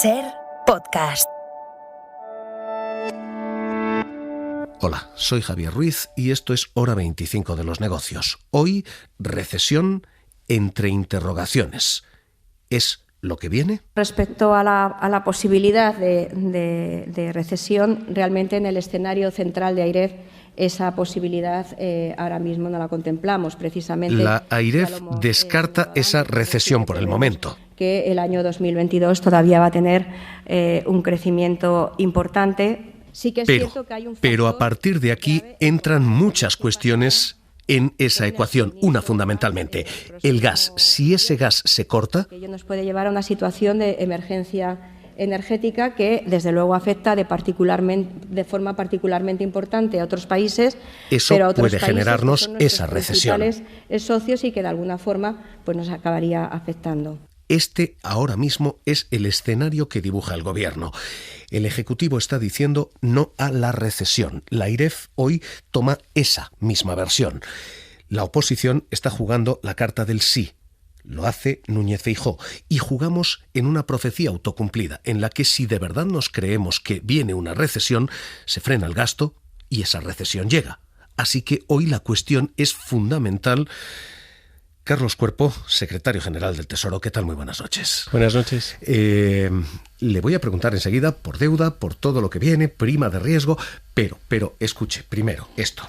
SER Podcast. Hola, soy Javier Ruiz y esto es Hora 25 de los negocios. Hoy, recesión entre interrogaciones. ¿Es lo que viene? Respecto a la posibilidad de recesión, realmente en el escenario central de AIREF esa posibilidad ahora mismo no la contemplamos. Precisamente la AIREF descarta esa recesión por el momento. Que el año 2022 todavía va a tener un crecimiento importante. Sí que es cierto que hay un factor, pero a partir de aquí entran muchas cuestiones en esa ecuación, una fundamentalmente, el gas. Si ese gas se corta, que nos puede llevar a una situación de emergencia energética que, desde luego, afecta de forma particularmente importante a otros países. Eso pero a otros puede países generarnos que son esa recesión. Principales socios y que, de alguna forma, pues nos acabaría afectando. Este ahora mismo es el escenario que dibuja el Gobierno. El Ejecutivo está diciendo no a la recesión. La AIREF hoy toma esa misma versión. La oposición está jugando la carta del sí. Lo hace Núñez Feijóo. Y jugamos en una profecía autocumplida, en la que si de verdad nos creemos que viene una recesión, se frena el gasto y esa recesión llega. Así que hoy la cuestión es fundamental. Carlos Cuerpo, secretario general del Tesoro, ¿qué tal? Muy buenas noches. Buenas noches. Le voy a preguntar enseguida por deuda, por todo lo que viene, prima de riesgo, pero escuche, primero, esto.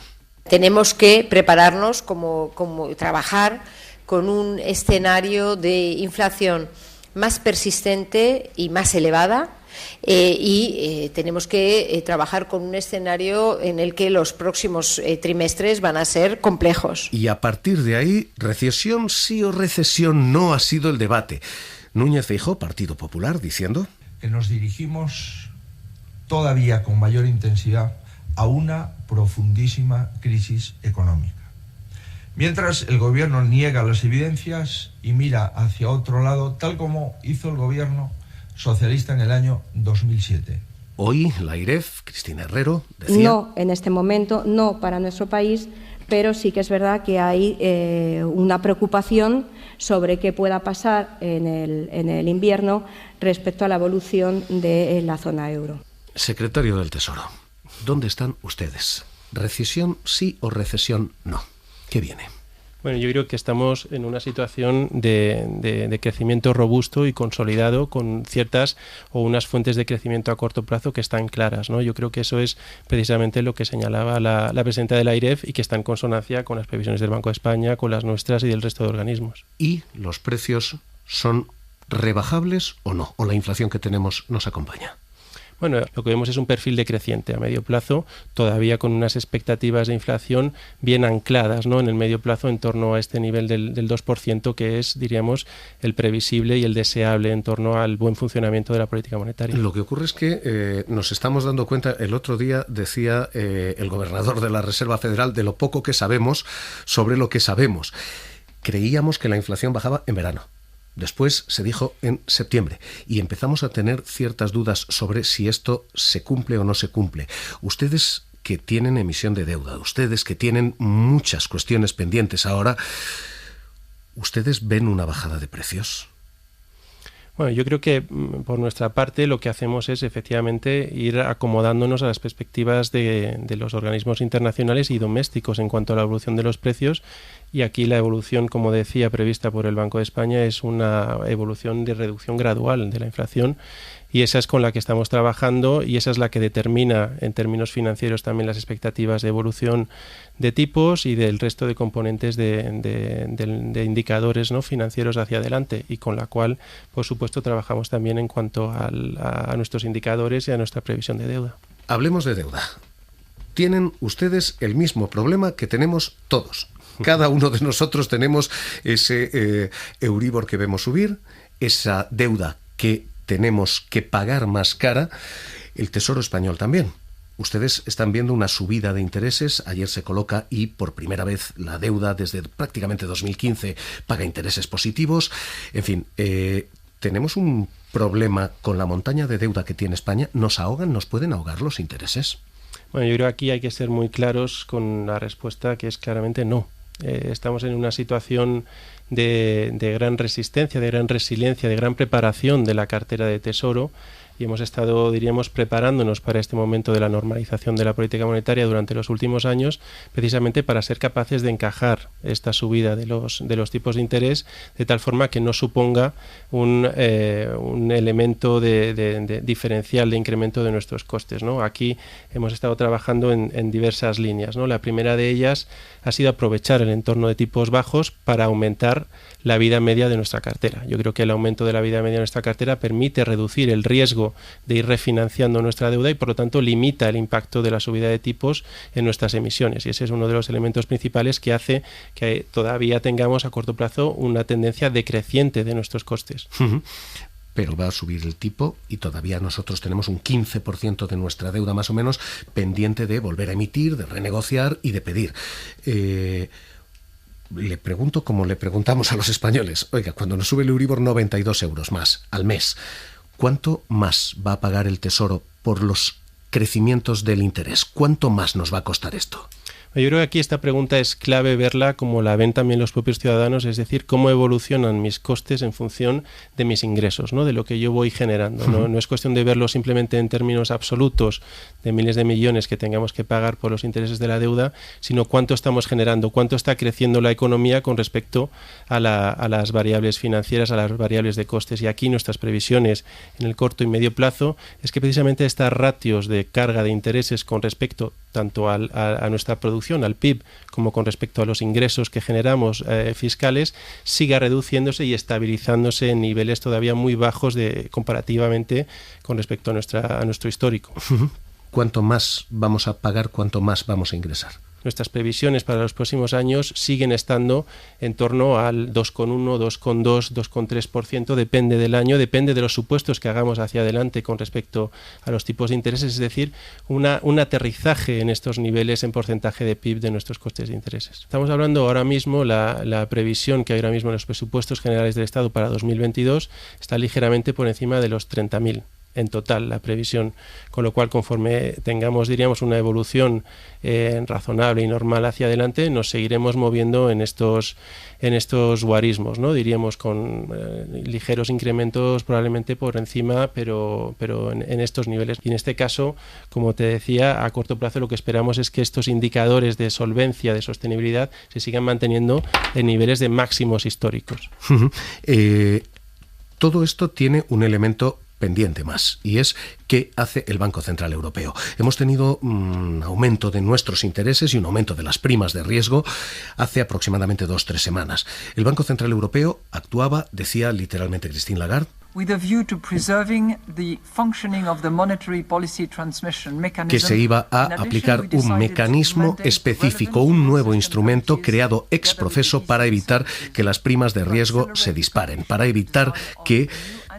Tenemos que prepararnos como trabajar con un escenario de inflación más persistente y más elevada. Tenemos que trabajar con un escenario en el que los próximos trimestres van a ser complejos. Y a partir de ahí, recesión sí o recesión no ha sido el debate. Núñez Feijóo, Partido Popular, diciendo que nos dirigimos todavía con mayor intensidad a una profundísima crisis económica. Mientras el Gobierno niega las evidencias y mira hacia otro lado, tal como hizo el Gobierno socialista en el año 2007. Hoy la AIREF, Cristina Herrero, decía... No, en este momento, no para nuestro país, pero sí que es verdad que hay una preocupación sobre qué pueda pasar en el invierno respecto a la evolución de la zona euro. Secretario del Tesoro, ¿dónde están ustedes? ¿Recesión sí o recesión no? ¿Qué viene? Bueno, yo creo que estamos en una situación de crecimiento robusto y consolidado con ciertas o unas fuentes de crecimiento a corto plazo que están claras, ¿no? Yo creo que eso es precisamente lo que señalaba la presidenta de la AIREF y que está en consonancia con las previsiones del Banco de España, con las nuestras y del resto de organismos. ¿Y los precios son rebajables o no? ¿O la inflación que tenemos nos acompaña? Bueno, lo que vemos es un perfil decreciente a medio plazo, todavía con unas expectativas de inflación bien ancladas, ¿no? En el medio plazo en torno a este nivel del 2%, que es, diríamos, el previsible y el deseable en torno al buen funcionamiento de la política monetaria. Lo que ocurre es que nos estamos dando cuenta, el otro día decía el gobernador de la Reserva Federal de lo poco que sabemos sobre lo que sabemos. Creíamos que la inflación bajaba en verano. Después se dijo en septiembre y empezamos a tener ciertas dudas sobre si esto se cumple o no se cumple. Ustedes que tienen emisión de deuda, ustedes que tienen muchas cuestiones pendientes ahora, ¿ustedes ven una bajada de precios? Bueno, yo creo que por nuestra parte lo que hacemos es efectivamente ir acomodándonos a las perspectivas de los organismos internacionales y domésticos en cuanto a la evolución de los precios, y aquí la evolución, como decía, prevista por el Banco de España es una evolución de reducción gradual de la inflación, y esa es con la que estamos trabajando y esa es la que determina en términos financieros también las expectativas de evolución de tipos y del resto de componentes de indicadores, ¿no?, financieros hacia adelante, y con la cual, por supuesto, trabajamos también en cuanto a nuestros indicadores y a nuestra previsión de deuda. Hablemos de deuda. Tienen ustedes el mismo problema que tenemos todos. Cada uno de nosotros tenemos ese Euribor que vemos subir, esa deuda que tenemos que pagar más cara, el Tesoro español también. Ustedes están viendo una subida de intereses. Ayer se coloca y por primera vez la deuda desde prácticamente 2015 paga intereses positivos. En fin, tenemos un problema con la montaña de deuda que tiene España. ¿Nos ahogan? ¿Nos pueden ahogar los intereses? Bueno, yo creo que aquí hay que ser muy claros con la respuesta, que es claramente no. Estamos en una situación de gran resistencia, de gran resiliencia, de gran preparación de la cartera de Tesoro, y hemos estado, diríamos, preparándonos para este momento de la normalización de la política monetaria durante los últimos años, precisamente para ser capaces de encajar esta subida de los tipos de interés de tal forma que no suponga un elemento de diferencial de incremento de nuestros costes, ¿no? Aquí hemos estado trabajando en diversas líneas, ¿no? La primera de ellas ha sido aprovechar el entorno de tipos bajos para aumentar la vida media de nuestra cartera. Yo creo que el aumento de la vida media de nuestra cartera permite reducir el riesgo de ir refinanciando nuestra deuda y por lo tanto limita el impacto de la subida de tipos en nuestras emisiones, y ese es uno de los elementos principales que hace que todavía tengamos a corto plazo una tendencia decreciente de nuestros costes. Pero va a subir el tipo y todavía nosotros tenemos un 15% de nuestra deuda más o menos pendiente de volver a emitir, de renegociar y de pedir. Le pregunto como le preguntamos a los españoles: oiga, cuando nos sube el Euribor 92 euros más al mes, ¿cuánto más va a pagar el Tesoro por los crecimientos del interés? ¿Cuánto más nos va a costar esto? Yo creo que aquí esta pregunta es clave verla como la ven también los propios ciudadanos, es decir, cómo evolucionan mis costes en función de mis ingresos, ¿no? De lo que yo voy generando, ¿no? No es cuestión de verlo simplemente en términos absolutos de miles de millones que tengamos que pagar por los intereses de la deuda, sino cuánto estamos generando, cuánto está creciendo la economía con respecto a las variables financieras, a las variables de costes. Y aquí nuestras previsiones en el corto y medio plazo es que precisamente estas ratios de carga de intereses con respecto tanto a nuestra producción, al PIB, como con respecto a los ingresos que generamos fiscales, siga reduciéndose y estabilizándose en niveles todavía muy bajos comparativamente con respecto a nuestro histórico. Cuanto más vamos a pagar, cuanto más vamos a ingresar. Nuestras previsiones para los próximos años siguen estando en torno al 2,1, 2,2, 2,3%, depende del año, depende de los supuestos que hagamos hacia adelante con respecto a los tipos de intereses, es decir, un aterrizaje en estos niveles en porcentaje de PIB de nuestros costes de intereses. Estamos hablando ahora mismo, la previsión que hay ahora mismo en los presupuestos generales del Estado para 2022 está ligeramente por encima de los 30.000. En total la previsión, con lo cual conforme tengamos, diríamos, una evolución razonable y normal hacia adelante, nos seguiremos moviendo en estos guarismos, ¿no? Diríamos con ligeros incrementos probablemente por encima, pero en estos niveles. Y en este caso, como te decía, a corto plazo lo que esperamos es que estos indicadores de solvencia, de sostenibilidad, se sigan manteniendo en niveles de máximos históricos. Todo esto tiene un elemento pendiente más, y es qué hace el Banco Central Europeo. Hemos tenido un aumento de nuestros intereses y un aumento de las primas de riesgo hace aproximadamente 2-3 semanas. El Banco Central Europeo actuaba, decía literalmente Christine Lagarde, que se iba a aplicar un mecanismo específico, un nuevo instrumento creado ex profeso para evitar que las primas de riesgo se disparen, para evitar que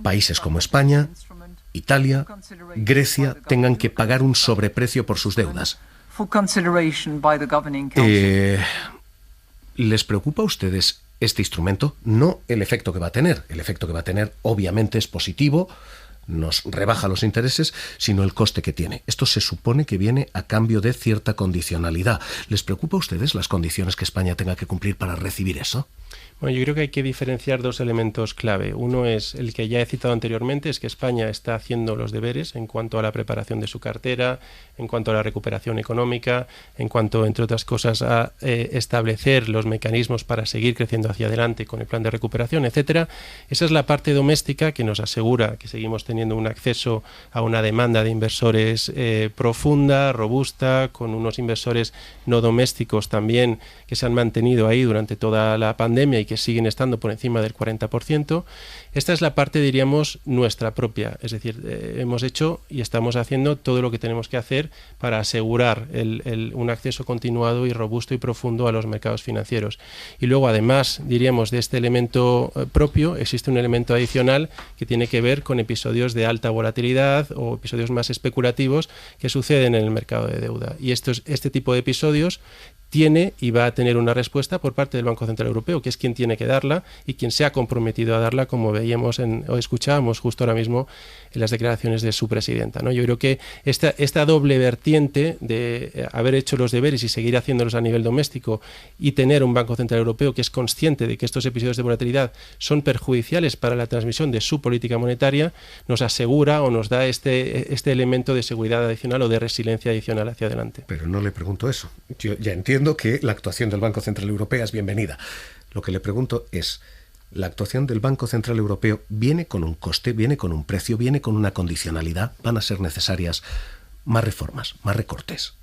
países como España, Italia, Grecia tengan que pagar un sobreprecio por sus deudas. ¿Les preocupa a ustedes este instrumento? No el efecto que va a tener. El efecto que va a tener obviamente es positivo, nos rebaja los intereses, sino el coste que tiene. Esto se supone que viene a cambio de cierta condicionalidad. ¿Les preocupa a ustedes las condiciones que España tenga que cumplir para recibir eso? Bueno, yo creo que hay que diferenciar dos elementos clave. Uno es el que ya he citado anteriormente, es que España está haciendo los deberes en cuanto a la preparación de su cartera, en cuanto a la recuperación económica, en cuanto, entre otras cosas, a establecer los mecanismos para seguir creciendo hacia adelante con el plan de recuperación, etcétera. Esa es la parte doméstica que nos asegura que seguimos teniendo un acceso a una demanda de inversores profunda, robusta, con unos inversores no domésticos también que se han mantenido ahí durante toda la pandemia y que siguen estando por encima del 40%. Esta es la parte, diríamos, nuestra propia, es decir, hemos hecho y estamos haciendo todo lo que tenemos que hacer para asegurar un acceso continuado y robusto y profundo a los mercados financieros. Y luego, además, diríamos, de este elemento propio, existe un elemento adicional que tiene que ver con episodios de alta volatilidad o episodios más especulativos que suceden en el mercado de deuda. Y este tipo de episodios tiene y va a tener una respuesta por parte del Banco Central Europeo, que es quien tiene que darla y quien se ha comprometido a darla, como veíamos o escuchábamos justo ahora mismo en las declaraciones de su presidenta, ¿no? Yo creo que esta doble vertiente de haber hecho los deberes y seguir haciéndolos a nivel doméstico y tener un Banco Central Europeo que es consciente de que estos episodios de volatilidad son perjudiciales para la transmisión de su política monetaria, nos asegura o nos da este elemento de seguridad adicional o de resiliencia adicional hacia adelante. Pero no le pregunto eso. Yo ya entiendo que la actuación del Banco Central Europeo es bienvenida. Lo que le pregunto es, ¿la actuación del Banco Central Europeo viene con un coste, viene con un precio, viene con una condicionalidad? ¿Van a ser necesarias más reformas, más recortes?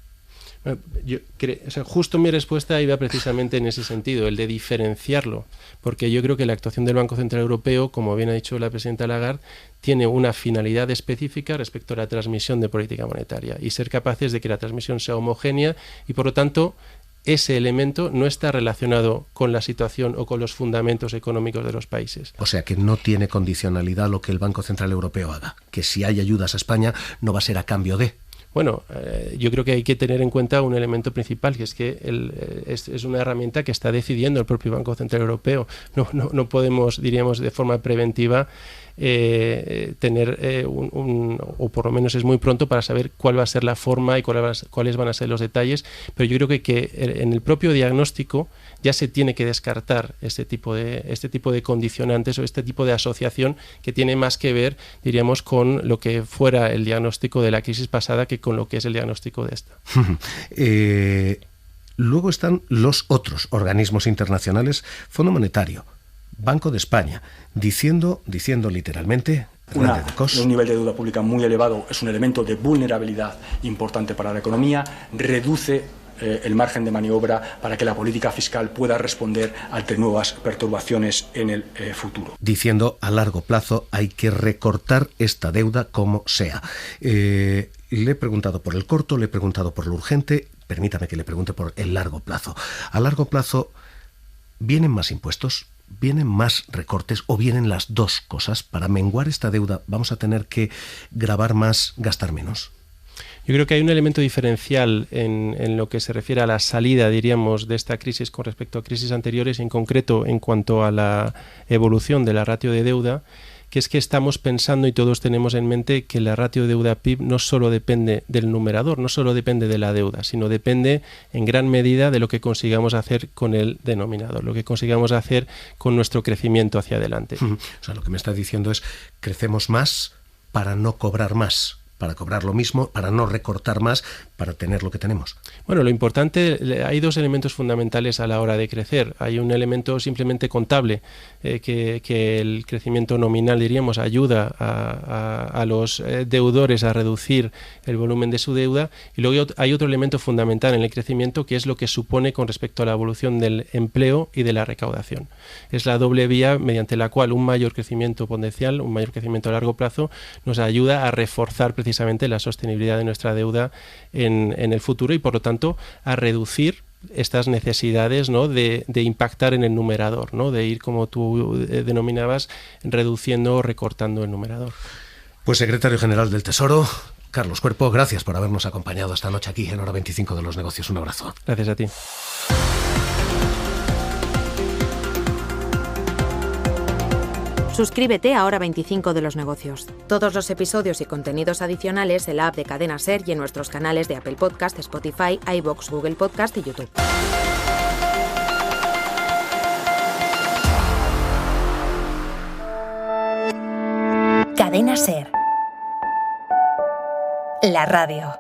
Justo mi respuesta iba precisamente en ese sentido, el de diferenciarlo, porque yo creo que la actuación del Banco Central Europeo, como bien ha dicho la presidenta Lagarde, tiene una finalidad específica respecto a la transmisión de política monetaria y ser capaces de que la transmisión sea homogénea y, por lo tanto, ese elemento no está relacionado con la situación o con los fundamentos económicos de los países. O sea que no tiene condicionalidad lo que el Banco Central Europeo haga, que si hay ayudas a España no va a ser a cambio de... Bueno, yo creo que hay que tener en cuenta un elemento principal, que es que es una herramienta que está decidiendo el propio Banco Central Europeo. No podemos, diríamos, de forma preventiva tener o por lo menos es muy pronto para saber cuál va a ser la forma y cuáles van a ser los detalles, pero yo creo que en el propio diagnóstico ya se tiene que descartar este tipo de condicionantes o este tipo de asociación que tiene más que ver, diríamos, con lo que fuera el diagnóstico de la crisis pasada que con lo que es el diagnóstico de esta. Luego están los otros organismos internacionales, Fondo Monetario, Banco de España, diciendo literalmente... Un nivel de deuda pública muy elevado es un elemento de vulnerabilidad importante para la economía, reduce el margen de maniobra para que la política fiscal pueda responder ante nuevas perturbaciones en el futuro. Diciendo a largo plazo hay que recortar esta deuda como sea. Le he preguntado por el corto, le he preguntado por lo urgente, permítame que le pregunte por el largo plazo. A largo plazo, ¿vienen más impuestos? ¿Vienen más recortes o vienen las dos cosas? Para menguar esta deuda, ¿vamos a tener que gravar más, gastar menos? Yo creo que hay un elemento diferencial en lo que se refiere a la salida, diríamos, de esta crisis con respecto a crisis anteriores, en concreto en cuanto a la evolución de la ratio de deuda, que es que estamos pensando y todos tenemos en mente que la ratio de deuda-PIB no solo depende del numerador, no solo depende de la deuda, sino depende en gran medida de lo que consigamos hacer con el denominador, lo que consigamos hacer con nuestro crecimiento hacia adelante. O sea, lo que me está diciendo es, crecemos más para no cobrar más, para cobrar lo mismo, para no recortar más, para tener lo que tenemos. Bueno, lo importante, hay dos elementos fundamentales a la hora de crecer. Hay un elemento simplemente contable, que el crecimiento nominal, diríamos, ayuda a los deudores a reducir el volumen de su deuda. Y luego hay otro elemento fundamental en el crecimiento, que es lo que supone con respecto a la evolución del empleo y de la recaudación. Es la doble vía mediante la cual un mayor crecimiento potencial, un mayor crecimiento a largo plazo, nos ayuda a reforzar precisamente la sostenibilidad de nuestra deuda en el futuro y, por lo tanto, a reducir estas necesidades, ¿no?, de impactar en el numerador, ¿no?, de ir, como tú denominabas, reduciendo o recortando el numerador. Pues, secretario general del Tesoro, Carlos Cuerpo, gracias por habernos acompañado esta noche aquí en Hora 25 de los Negocios. Un abrazo. Gracias a ti. Suscríbete a Hora 25 de los Negocios. Todos los episodios y contenidos adicionales en la app de Cadena SER y en nuestros canales de Apple Podcast, Spotify, iVoox, Google Podcast y YouTube. Cadena SER. La radio.